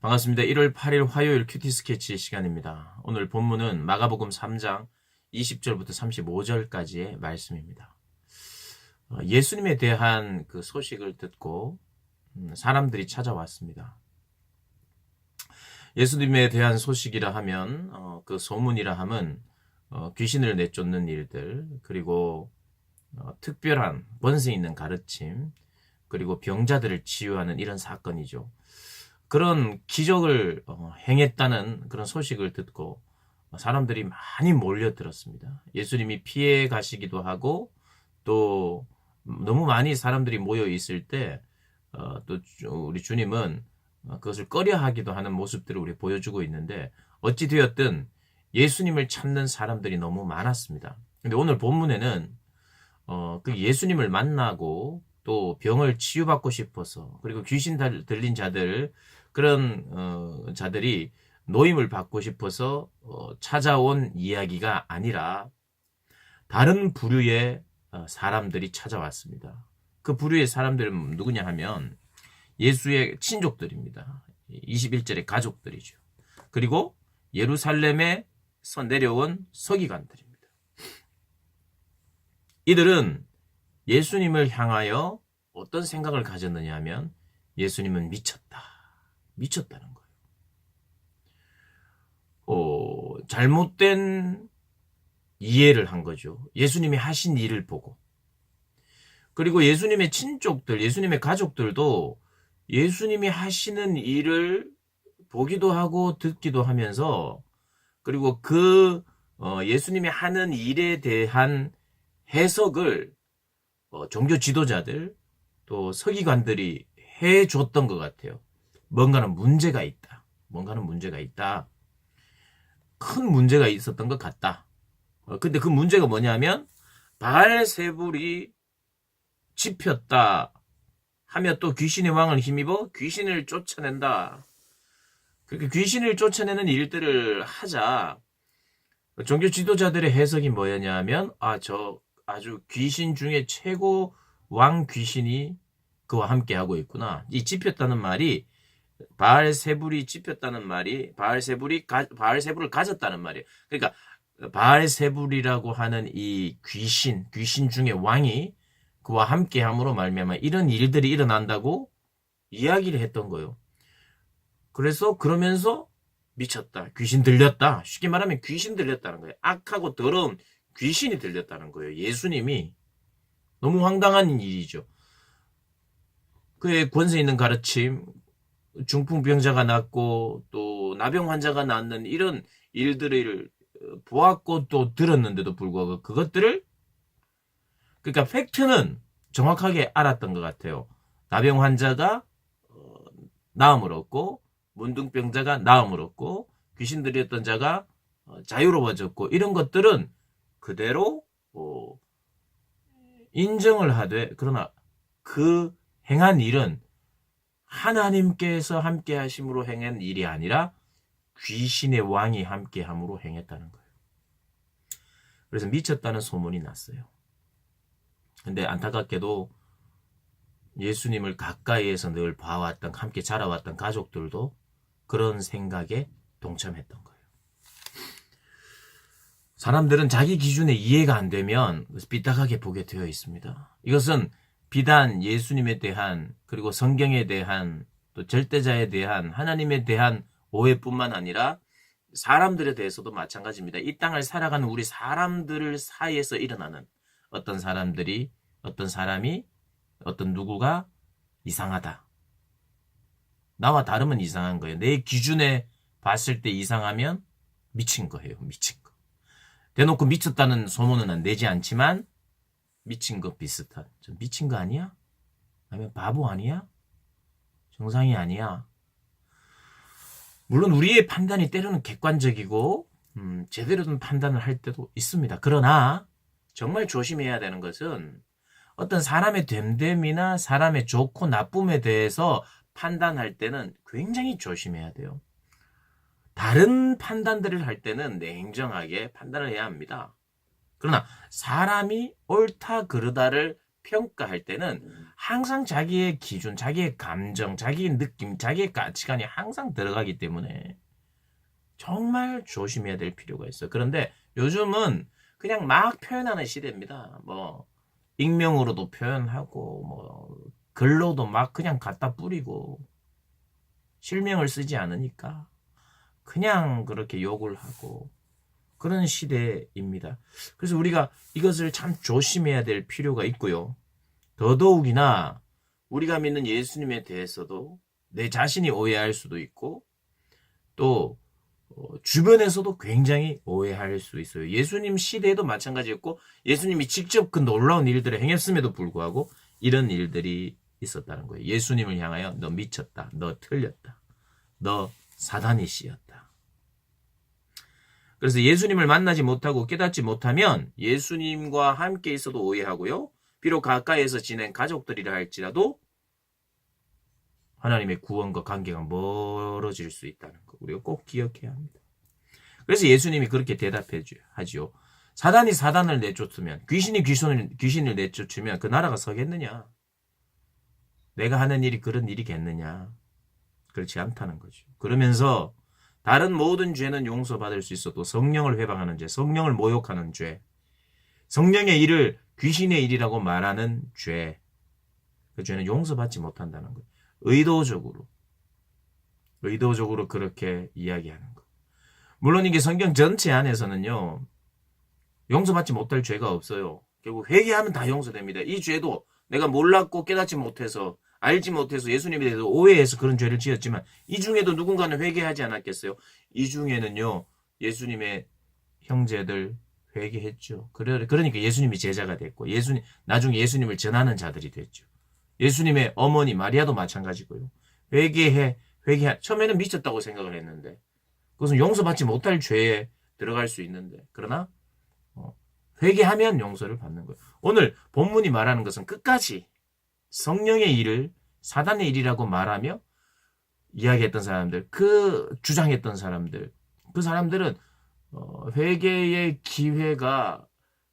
반갑습니다. 1월 8일 화요일 큐티 스케치 시간입니다. 오늘 본문은 마가복음 3장 20절부터 35절까지의 말씀입니다. 예수님에 대한 그 소식을 듣고 사람들이 찾아왔습니다. 예수님에 대한 소식이라 하면 그 소문이라 함은 귀신을 내쫓는 일들, 그리고 특별한 권세 있는 가르침, 그리고 병자들을 치유하는 이런 사건이죠. 그런 기적을 행했다는 그런 소식을 듣고 사람들이 많이 몰려들었습니다. 예수님이 피해 가시기도 하고 또 너무 많이 사람들이 모여 있을 때 또 우리 주님은 그것을 꺼려하기도 하는 모습들을 우리 보여주고 있는데, 어찌 되었든 예수님을 찾는 사람들이 너무 많았습니다. 근데 오늘 본문에는 그 예수님을 만나고 또 병을 치유받고 싶어서, 그리고 귀신 들린 자들, 그런 자들이 노임을 받고 싶어서 찾아온 이야기가 아니라 다른 부류의 사람들이 찾아왔습니다. 그 부류의 사람들은 누구냐 하면 예수의 친족들입니다. 21절의 가족들이죠. 그리고 예루살렘에서 내려온 서기관들입니다. 이들은 예수님을 향하여 어떤 생각을 가졌느냐 하면 예수님은 미쳤다는 거예요. 잘못된 이해를 한 거죠. 예수님이 하신 일을 보고. 그리고 예수님의 친족들, 예수님의 가족들도 예수님이 하시는 일을 보기도 하고 듣기도 하면서, 그리고 그 예수님이 하는 일에 대한 해석을 종교 지도자들 또 서기관들이 해줬던 것 같아요. 뭔가는 문제가 있다. 큰 문제가 있었던 것 같다. 근데 그 문제가 뭐냐면 바알세불이 짚혔다 하며 또 귀신의 왕을 힘입어 귀신을 쫓아낸다. 그렇게 귀신을 쫓아내는 일들을 하자 종교 지도자들의 해석이 뭐였냐면 저 아주 귀신 중에 최고 왕 귀신이 그와 함께 하고 있구나. 이 짚혔다는 말이 바알세불이 짚혔다는 말이 바알세불을 가졌다는 말이에요. 그러니까 바알세불이라고 하는 이 귀신 중에 왕이 그와 함께함으로 말미암아 이런 일들이 일어난다고 이야기를 했던 거예요. 그러면서 미쳤다, 귀신 들렸다, 쉽게 말하면 귀신 들렸다는 거예요. 악하고 더러운 귀신이 들렸다는 거예요. 예수님이. 너무 황당한 일이죠. 그의 권세 있는 가르침, 중풍병자가 낫고 또 나병 환자가 낫는 이런 일들을 보았고 또 들었는데도 불구하고 그것들을, 그러니까 팩트는 정확하게 알았던 것 같아요. 나병 환자가 나음을 얻고 문둥병자가 나음을 얻고 귀신 들렸던 자가 자유로워졌고 이런 것들은 그대로 인정을 하되, 그러나 그 행한 일은 하나님께서 함께 하심으로 행한 일이 아니라 귀신의 왕이 함께 함으로 행했다는 거예요. 그래서 미쳤다는 소문이 났어요. 근데 안타깝게도 예수님을 가까이에서 늘 봐왔던, 함께 자라왔던 가족들도 그런 생각에 동참했던 거예요. 사람들은 자기 기준에 이해가 안 되면 삐딱하게 보게 되어 있습니다. 이것은 비단 예수님에 대한, 그리고 성경에 대한, 또 절대자에 대한, 하나님에 대한 오해뿐만 아니라 사람들에 대해서도 마찬가지입니다. 이 땅을 살아가는 우리 사람들 사이에서 일어나는 어떤 사람이 어떤 누구가 이상하다, 나와 다르면 이상한 거예요. 내 기준에 봤을 때 이상하면 미친 거예요. 미친 거. 대놓고 미쳤다는 소문은 내지 않지만 미친 거 비슷한, 좀 미친 거 아니야? 아니면 바보 아니야? 정상이 아니야? 물론 우리의 판단이 때로는 객관적이고 제대로 된 판단을 할 때도 있습니다. 그러나 정말 조심해야 되는 것은 어떤 사람의 됨됨이나 사람의 좋고 나쁨에 대해서 판단할 때는 굉장히 조심해야 돼요. 다른 판단들을 할 때는 냉정하게 판단을 해야 합니다. 그러나 사람이 옳다 그르다를 평가할 때는 항상 자기의 기준, 자기의 감정, 자기의 느낌, 자기의 가치관이 항상 들어가기 때문에 정말 조심해야 될 필요가 있어요. 그런데 요즘은 그냥 막 표현하는 시대입니다. 뭐 익명으로도 표현하고 뭐 글로도 막 그냥 갖다 뿌리고 실명을 쓰지 않으니까 그냥 그렇게 욕을 하고 그런 시대입니다. 그래서 우리가 이것을 참 조심해야 될 필요가 있고요. 더더욱이나 우리가 믿는 예수님에 대해서도 내 자신이 오해할 수도 있고 또 주변에서도 굉장히 오해할 수 있어요. 예수님 시대에도 마찬가지였고 예수님이 직접 그 놀라운 일들을 행했음에도 불구하고 이런 일들이 있었다는 거예요. 예수님을 향하여 너 미쳤다. 너 틀렸다. 너 사단이 씌었다. 그래서 예수님을 만나지 못하고 깨닫지 못하면 예수님과 함께 있어도 오해하고요. 비록 가까이에서 지낸 가족들이라 할지라도 하나님의 구원과 관계가 멀어질 수 있다는 거 우리가 꼭 기억해야 합니다. 그래서 예수님이 그렇게 대답하지요. 사단이 사단을 내쫓으면 귀신이 귀신을 내쫓으면 그 나라가 서겠느냐? 내가 하는 일이 그런 일이겠느냐? 그렇지 않다는 거죠. 그러면서 다른 모든 죄는 용서받을 수 있어도 성령을 회방하는 죄, 성령을 모욕하는 죄, 성령의 일을 귀신의 일이라고 말하는 죄, 그 죄는 용서받지 못한다는 거예요. 의도적으로 그렇게 이야기하는 거. 물론 이게 성경 전체 안에서는요, 용서받지 못할 죄가 없어요. 결국 회개하면 다 용서됩니다. 이 죄도 내가 몰랐고 깨닫지 못해서 알지 못해서 예수님에 대해서 오해해서 그런 죄를 지었지만 이 중에도 누군가는 회개하지 않았겠어요? 이 중에는요, 예수님의 형제들 회개했죠. 그러니까 예수님이 제자가 됐고 나중에 예수님을 전하는 자들이 됐죠. 예수님의 어머니 마리아도 마찬가지고요. 회개해. 처음에는 미쳤다고 생각을 했는데 그것은 용서받지 못할 죄에 들어갈 수 있는데 그러나 회개하면 용서를 받는 거예요. 오늘 본문이 말하는 것은 끝까지 성령의 일을 사단의 일이라고 말하며 이야기했던 사람들, 주장했던 사람들, 그 사람들은 회개의 기회가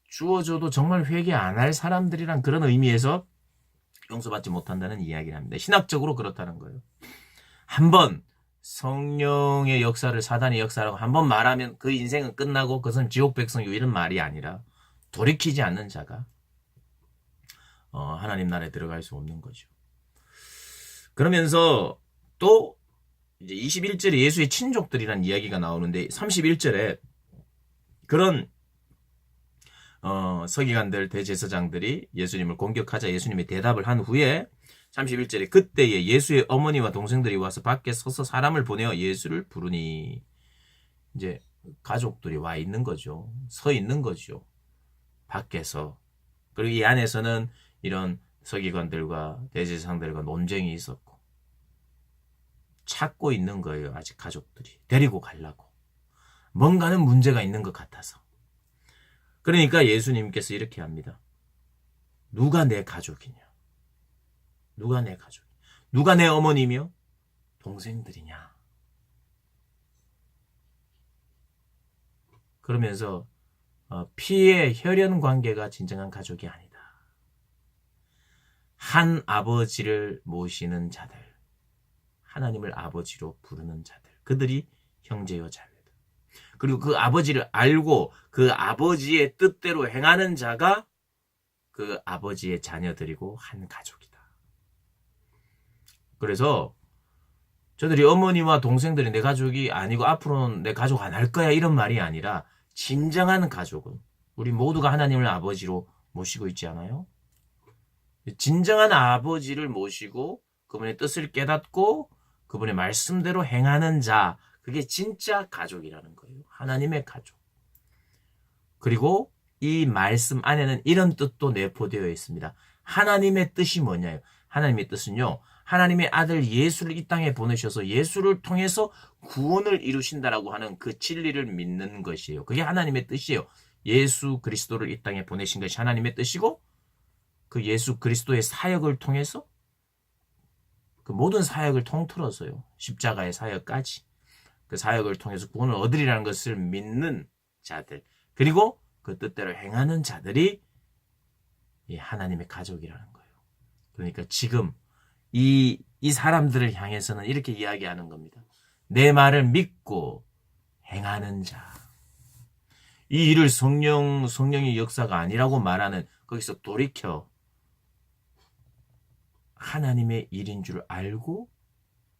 주어져도 정말 회개 안 할 사람들이란 그런 의미에서 용서받지 못한다는 이야기를 합니다. 신학적으로 그렇다는 거예요. 한번 성령의 역사를 사단의 역사라고 한번 말하면 그 인생은 끝나고 그것은 지옥 백성이고 이런 말이 아니라 돌이키지 않는 자가 하나님 나라에 들어갈 수 없는 거죠. 그러면서 또 이제 21절에 예수의 친족들이라는 이야기가 나오는데 31절에 그런 서기관들 대제사장들이 예수님을 공격하자 예수님이 대답을 한 후에 31절에 그때에 예수의 어머니와 동생들이 와서 밖에 서서 사람을 보내어 예수를 부르니 이제 가족들이 와 있는 거죠. 서 있는 거죠. 밖에서. 그리고 이 안에서는 이런 서기관들과 대제사장들과 논쟁이 있었고 찾고 있는 거예요. 아직 가족들이. 데리고 가려고. 뭔가는 문제가 있는 것 같아서. 그러니까 예수님께서 이렇게 합니다. 누가 내 가족이냐? 누가 내 가족? 누가 내 어머니며 동생들이냐? 그러면서 피의 혈연 관계가 진정한 가족이 아니다. 한 아버지를 모시는 자들, 하나님을 아버지로 부르는 자들, 그들이 형제요 자매다. 그리고 그 아버지를 알고 그 아버지의 뜻대로 행하는 자가 그 아버지의 자녀들이고 한 가족이다. 그래서 저들이 어머니와 동생들이 내 가족이 아니고 앞으로는 내 가족 안 할 거야 이런 말이 아니라 진정한 가족은 우리 모두가 하나님을 아버지로 모시고 있지 않아요? 진정한 아버지를 모시고 그분의 뜻을 깨닫고 그분의 말씀대로 행하는 자, 그게 진짜 가족이라는 거예요. 하나님의 가족. 그리고 이 말씀 안에는 이런 뜻도 내포되어 있습니다. 하나님의 뜻이 뭐냐요? 하나님의 뜻은요. 하나님의 아들 예수를 이 땅에 보내셔서 예수를 통해서 구원을 이루신다라고 하는 그 진리를 믿는 것이에요. 그게 하나님의 뜻이에요. 예수 그리스도를 이 땅에 보내신 것이 하나님의 뜻이고 그 예수 그리스도의 사역을 통해서 그 모든 사역을 통틀어서요. 십자가의 사역까지 그 사역을 통해서 구원을 얻으리라는 것을 믿는 자들 그리고 그 뜻대로 행하는 자들이 이 하나님의 가족이라는 거예요. 그러니까 지금 이 사람들을 향해서는 이렇게 이야기하는 겁니다. 내 말을 믿고 행하는 자. 이 일을 성령의 역사가 아니라고 말하는 거기서 돌이켜 하나님의 일인 줄 알고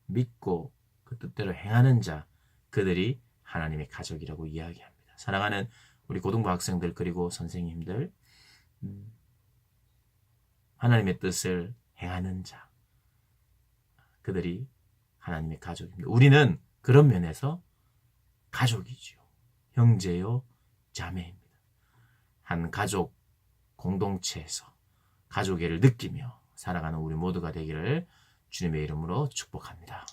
믿고 그 뜻대로 행하는 자, 그들이 하나님의 가족이라고 이야기합니다. 사랑하는 우리 고등부 학생들 그리고 선생님들, 하나님의 뜻을 행하는 자, 그들이 하나님의 가족입니다. 우리는 그런 면에서 가족이지요. 형제요, 자매입니다. 한 가족 공동체에서 가족애를 느끼며 살아가는 우리 모두가 되기를 주님의 이름으로 축복합니다.